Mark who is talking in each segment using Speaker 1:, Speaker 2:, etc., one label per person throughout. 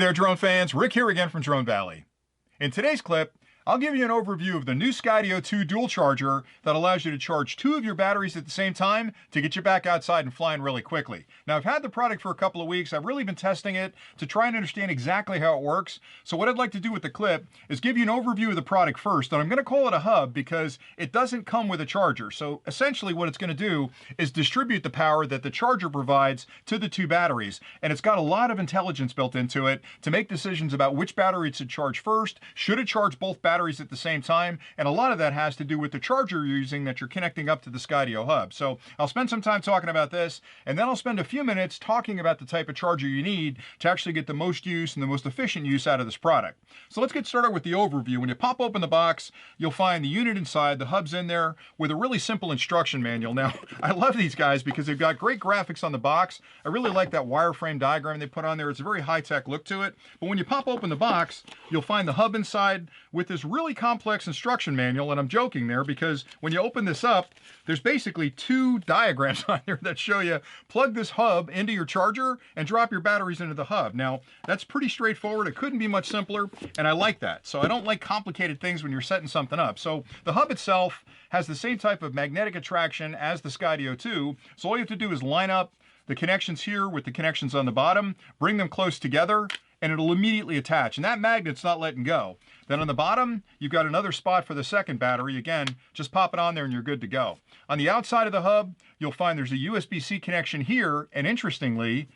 Speaker 1: there, drone fans. Rick here again from Drone Valley. In today's clip, I'll give you an overview of the new Skydio 2 dual charger that allows you to charge two of your batteries at the same time to get you back outside and flying really quickly. Now, I've had the product for a couple of weeks. I've really been testing it to try and understand exactly how it works. So what I'd like to do with the clip is give you an overview of the product first, and I'm going to call it a hub because it doesn't come with a charger. So essentially what it's going to do is distribute the power that the charger provides to the two batteries, and it's got a lot of intelligence built into it to make decisions about which battery to charge first, should it charge both batteries at the same time, and a lot of that has to do with the charger you're using that you're connecting up to the Skydio hub. So I'll spend some time talking about this, and then I'll spend a few minutes talking about the type of charger you need to actually get the most use and the most efficient use out of this product. So let's get started with the overview. When you pop open the box, you'll find the unit inside, the hub's in there with a really simple instruction manual. Now, I love these guys because they've got great graphics on the box. I really like that wireframe diagram they put on there. It's a very high-tech look to it. But when you pop open the box, you'll find the hub inside with this really complex instruction manual, and I'm joking there because when you open this up, there's basically two diagrams on there that show you plug this hub into your charger and drop your batteries into the hub. Now, that's pretty straightforward. It couldn't be much simpler, and I like that. So I don't like complicated things when you're setting something up. So the hub itself has the same type of magnetic attraction as the Skydio 2, so all you have to do is line up the connections here with the connections on the bottom, bring them close together, and it'll immediately attach. And that magnet's not letting go. Then on the bottom, you've got another spot for the second battery. Again, just pop it on there and you're good to go. On the outside of the hub, you'll find there's a USB-C connection here, and interestingly,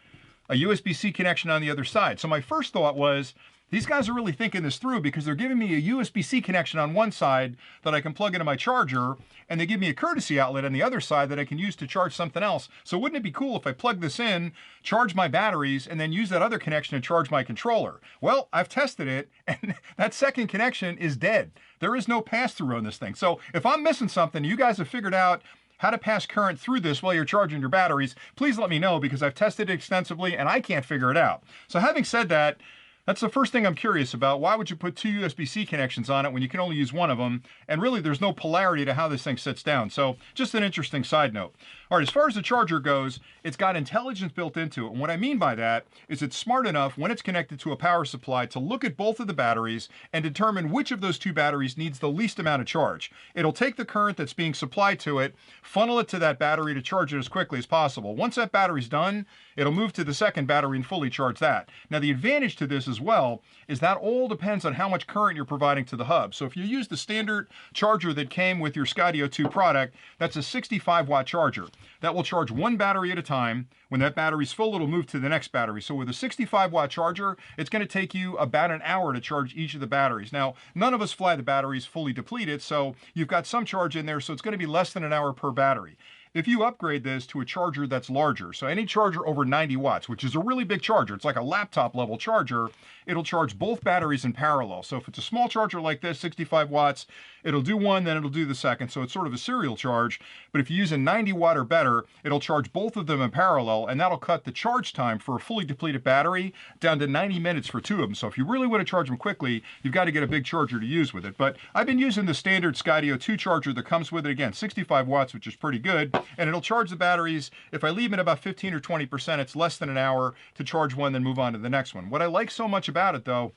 Speaker 1: a USB-C connection on the other side. So my first thought was, these guys are really thinking this through because they're giving me a USB-C connection on one side that I can plug into my charger, and they give me a courtesy outlet on the other side that I can use to charge something else. So wouldn't it be cool if I plug this in, charge my batteries, and then use that other connection to charge my controller? Well, I've tested it, and that second connection is dead. There is no pass-through on this thing. So if I'm missing something, you guys have figured out how to pass current through this while you're charging your batteries, please let me know because I've tested it extensively and I can't figure it out. So having said that, that's the first thing I'm curious about. Why would you put two USB-C connections on it when you can only use one of them? And really, there's no polarity to how this thing sits down. So just an interesting side note. All right, as far as the charger goes, it's got intelligence built into it. And what I mean by that is it's smart enough when it's connected to a power supply to look at both of the batteries and determine which of those two batteries needs the least amount of charge. It'll take the current that's being supplied to it, funnel it to that battery to charge it as quickly as possible. Once that battery's done, it'll move to the second battery and fully charge that. Now, the advantage to this as well is that all depends on how much current you're providing to the hub. So if you use the standard charger that came with your Skydio 2 product, that's a 65-watt charger. That will charge one battery at a time. When that battery's full, it'll move to the next battery. So with a 65-watt charger, it's going to take you about an hour to charge each of the batteries. Now, none of us fly the batteries fully depleted, so you've got some charge in there, so it's going to be less than an hour per battery. If you upgrade this to a charger that's larger, so any charger over 90 watts, which is a really big charger, it's like a laptop level charger, it'll charge both batteries in parallel. So if it's a small charger like this, 65 watts, it'll do one, then it'll do the second. So it's sort of a serial charge. But if you use a 90 watt or better, it'll charge both of them in parallel, and that'll cut the charge time for a fully depleted battery down to 90 minutes for two of them. So if you really want to charge them quickly, you've got to get a big charger to use with it. But I've been using the standard Skydio 2 charger that comes with it. Again, 65 watts, which is pretty good. And it'll charge the batteries. If I leave it about 15 or 20%, it's less than an hour to charge one, then move on to the next one. What I like so much about it, though,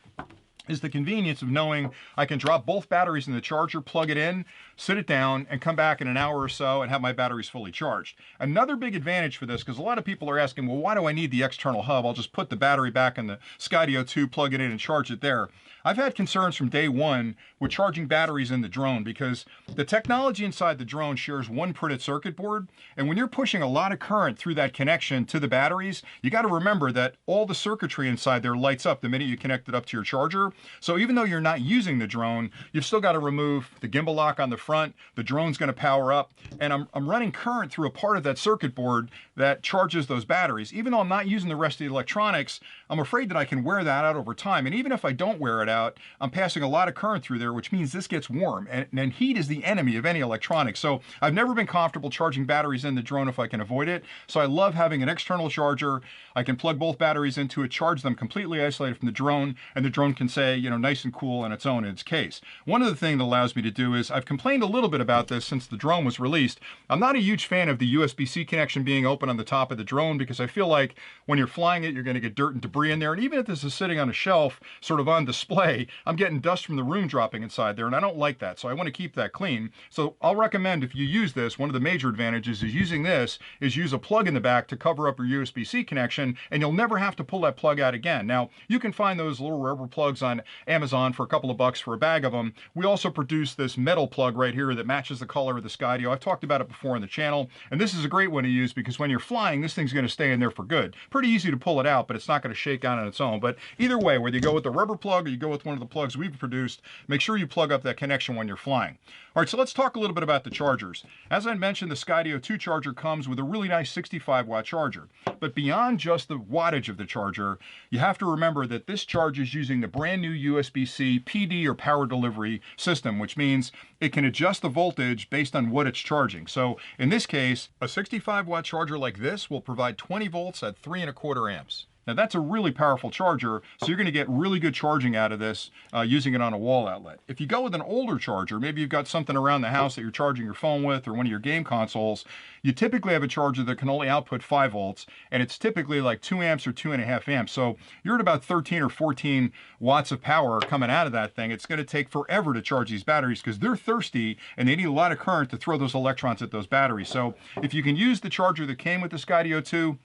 Speaker 1: is the convenience of knowing I can drop both batteries in the charger, plug it in, sit it down, and come back in an hour or so and have my batteries fully charged. Another big advantage for this, because a lot of people are asking, well, why do I need the external hub? I'll just put the battery back in the Skydio 2, plug it in, and charge it there. I've had concerns from day one with charging batteries in the drone because the technology inside the drone shares one printed circuit board, and when you're pushing a lot of current through that connection to the batteries, you got to remember that all the circuitry inside there lights up the minute you connect it up to your charger. So even though you're not using the drone, you've still got to remove the gimbal lock on the front, the drone's going to power up, and I'm running current through a part of that circuit board that charges those batteries. Even though I'm not using the rest of the electronics, I'm afraid that I can wear that out over time, and even if I don't wear it out, out, I'm passing a lot of current through there, which means this gets warm, and heat is the enemy of any electronics. So I've never been comfortable charging batteries in the drone if I can avoid it. So I love having an external charger. I can plug both batteries into it, charge them completely isolated from the drone, and the drone can say, you know, nice and cool on its own in its case. One of the things that allows me to do is, I've complained a little bit about this since the drone was released. I'm not a huge fan of the USB-C connection being open on the top of the drone because I feel like when you're flying it, you're going to get dirt and debris in there. And even if this is sitting on a shelf, sort of on display, I'm getting dust from the room dropping inside there, and I don't like that. So I want to keep that clean. So I'll recommend, if you use this, one of the major advantages is using this is use a plug in the back to cover up your USB-C connection, and you'll never have to pull that plug out again. Now, you can find those little rubber plugs on Amazon for a couple of bucks for a bag of them. We also produce this metal plug right here that matches the color of the Skydio. I've talked about it before on the channel, and this is a great one to use because when you're flying, this thing's going to stay in there for good. Pretty easy to pull it out, but it's not going to shake out on its own. But either way, whether you go with the rubber plug or you go with one of the plugs we've produced, make sure you plug up that connection when you're flying. All right, so let's talk a little bit about the chargers. As I mentioned, the Skydio 2 charger comes with a really nice 65-watt charger. But beyond just the wattage of the charger, you have to remember that this charge is using the brand new USB-C PD or power delivery system, which means it can adjust the voltage based on what it's charging. So in this case, a 65-watt charger like this will provide 20 volts at 3¼ amps. Now that's a really powerful charger, so you're going to get really good charging out of this using it on a wall outlet. If you go with an older charger, maybe you've got something around the house that you're charging your phone with or one of your game consoles, you typically have a charger that can only output 5 volts, and it's typically like 2 amps or 2½ amps. So you're at about 13 or 14 watts of power coming out of that thing. It's going to take forever to charge these batteries because they're thirsty and they need a lot of current to throw those electrons at those batteries. So if you can use the charger that came with the Skydio 2,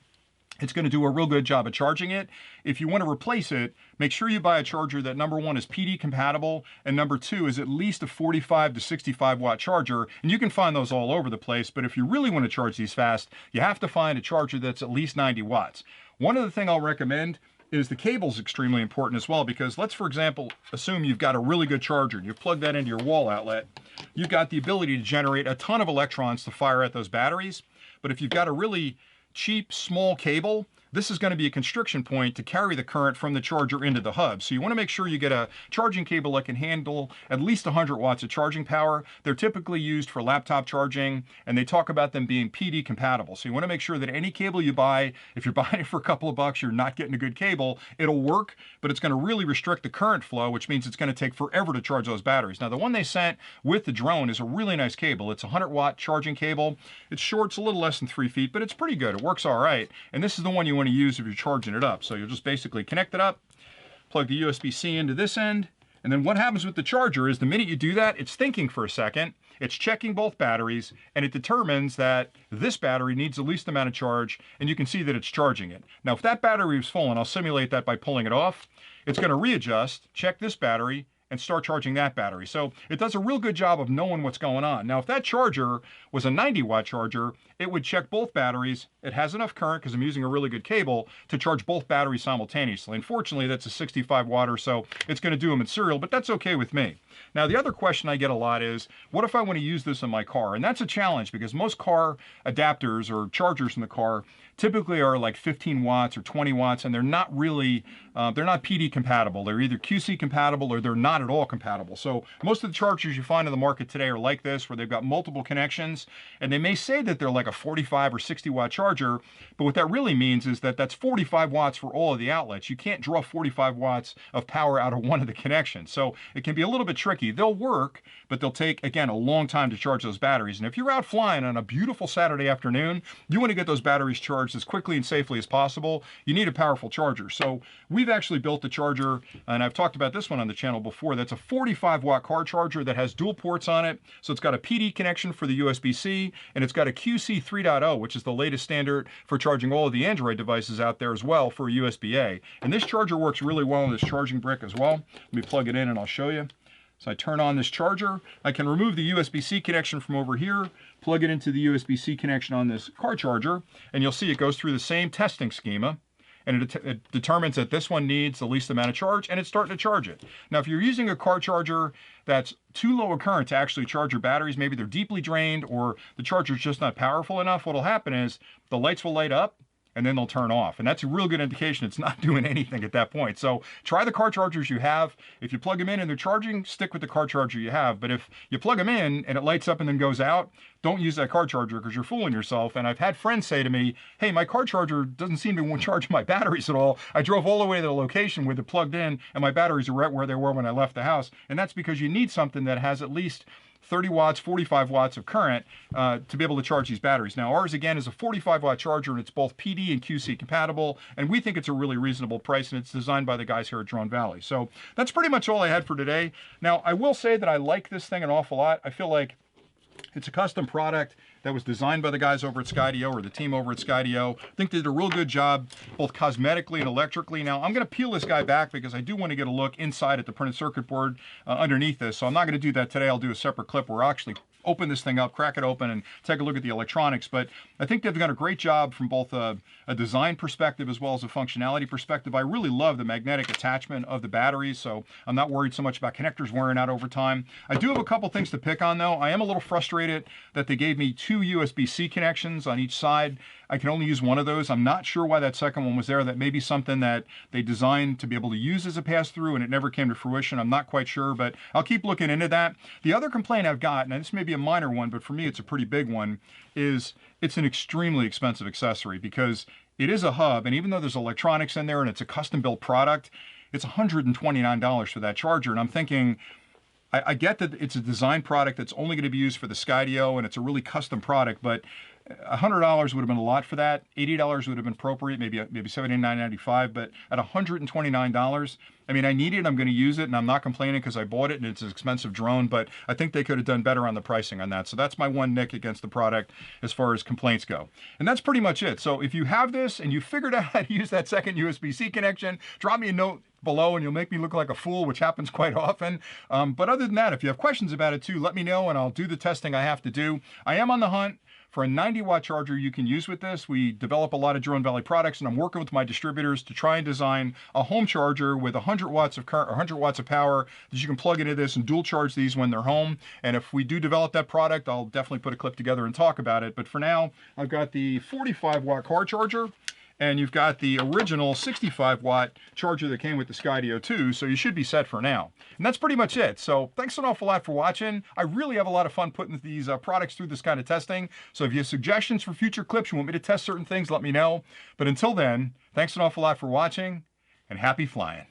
Speaker 1: it's going to do a real good job of charging it. If you want to replace it, make sure you buy a charger that number one is PD compatible and number two is at least a 45 to 65 watt charger. And you can find those all over the place. But if you really want to charge these fast, you have to find a charger that's at least 90 watts. One other thing I'll recommend is the cable's extremely important as well, because let's, for example, assume you've got a really good charger and you've plugged that into your wall outlet. You've got the ability to generate a ton of electrons to fire at those batteries. But if you've got a really cheap, small cable, this is going to be a constriction point to carry the current from the charger into the hub. So you want to make sure you get a charging cable that can handle at least 100 watts of charging power. They're typically used for laptop charging, and they talk about them being PD compatible. So you want to make sure that any cable you buy, if you're buying it for a couple of bucks, you're not getting a good cable. It'll work, but it's going to really restrict the current flow, which means it's going to take forever to charge those batteries. Now, the one they sent with the drone is a really nice cable. It's a 100-watt charging cable. It's short, it's a little less than 3 feet, but it's pretty good. It works all right. And this is the one you want to use if you're charging it up. So you'll just basically connect it up, plug the USB-C into this end, and then what happens with the charger is the minute you do that, it's thinking for a second, it's checking both batteries, and it determines that this battery needs the least amount of charge, and you can see that it's charging it. Now, if that battery was full, and I'll simulate that by pulling it off, it's going to readjust, check this battery, and start charging that battery. So it does a real good job of knowing what's going on. Now, if that charger was a 90-watt charger, it would check both batteries. It has enough current, because I'm using a really good cable, to charge both batteries simultaneously. Unfortunately, that's a 65-watt or so. It's going to do them in serial, but that's okay with me. Now, the other question I get a lot is, what if I want to use this in my car? And that's a challenge, because most car adapters or chargers in the car typically are like 15 watts or 20 watts, and they're not really, they're not PD compatible. They're either QC compatible or they're not at all compatible. So most of the chargers you find in the market today are like this, where they've got multiple connections, and they may say that they're like a 45 or 60 watt charger, but what that really means is that that's 45 watts for all of the outlets. You can't draw 45 watts of power out of one of the connections. So it can be a little bit tricky. They'll work, but they'll take, again, a long time to charge those batteries. And if you're out flying on a beautiful Saturday afternoon, you want to get those batteries charged as quickly and safely as possible. You need a powerful charger. So we've actually built a charger, and I've talked about this one on the channel before, that's a 45 watt car charger that has dual ports on it. So it's got a PD connection for the USB-C, and it's got a QC 3.0, which is the latest standard for charging all of the Android devices out there as well for USB-A. And this charger works really well on this charging brick as well. Let me plug it in and I'll show you. So I turn on this charger. I can remove the USB-C connection from over here, plug it into the USB-C connection on this car charger, and you'll see it goes through the same testing schema, and it determines that this one needs the least amount of charge, and it's starting to charge it. Now, if you're using a car charger that's too low a current to actually charge your batteries, maybe they're deeply drained or the charger's just not powerful enough, what'll happen is the lights will light up, and then they'll turn off. And that's a real good indication it's not doing anything at that point. So try the car chargers you have. If you plug them in and they're charging, stick with the car charger you have. But if you plug them in and it lights up and then goes out, don't use that car charger because you're fooling yourself. And I've had friends say to me, hey, my car charger doesn't seem to charge my batteries at all. I drove all the way to the location with it plugged in and my batteries are right where they were when I left the house. And that's because you need something that has at least 30 watts, 45 watts of current to be able to charge these batteries. Now ours again is a 45 watt charger and it's both PD and QC compatible, and we think it's a really reasonable price, and it's designed by the guys here at Drone Valley. So that's pretty much all I had for today. Now I will say that I like this thing an awful lot. I feel like it's a custom product that was designed by the guys over at Skydio, or the team over at Skydio. I think they did a real good job, both cosmetically and electrically. Now, I'm gonna peel this guy back because I do wanna get a look inside at the printed circuit board underneath this. So I'm not gonna do that today. I'll do a separate clip where I'll actually open this thing up, crack it open, and take a look at the electronics. But I think they've done a great job from both a design perspective as well as a functionality perspective. I really love the magnetic attachment of the batteries, so I'm not worried so much about connectors wearing out over time. I do have a couple things to pick on though. I am a little frustrated that they gave me 2 USB-C connections on each side. I can only use one of those. I'm not sure why that second one was there. That may be something that they designed to be able to use as a pass-through and it never came to fruition. I'm not quite sure, but I'll keep looking into that. The other complaint I've got, and this may be a minor one, but for me it's a pretty big one, is it's an extremely expensive accessory because it is a hub, and even though there's electronics in there and it's a custom-built product, it's $129 for that charger. And I'm thinking, I get that it's a design product that's only going to be used for the Skydio and it's a really custom product, but $100 would have been a lot for that. $80 would have been appropriate, maybe $79.95, but at $129, I mean, I need it, I'm going to use it, and I'm not complaining because I bought it and it's an expensive drone, but I think they could have done better on the pricing on that. So that's my one nick against the product as far as complaints go. And that's pretty much it. So if you have this and you figured out how to use that second USB-C connection, drop me a note below and you'll make me look like a fool, which happens quite often. But other than that, if you have questions about it too, let me know and I'll do the testing I have to do. I am on the hunt for a 90-watt charger you can use with this. We develop a lot of Drone Valley products, and I'm working with my distributors to try and design a home charger with 100 watts of current, or 100 watts of power that you can plug into this and dual charge these when they're home. And if we do develop that product, I'll definitely put a clip together and talk about it. But for now, I've got the 45-watt car charger, and you've got the original 65-watt charger that came with the Skydio 2, so you should be set for now. And that's pretty much it. So thanks an awful lot for watching. I really have a lot of fun putting these products through this kind of testing. So if you have suggestions for future clips, you want me to test certain things, let me know. But until then, thanks an awful lot for watching, and happy flying.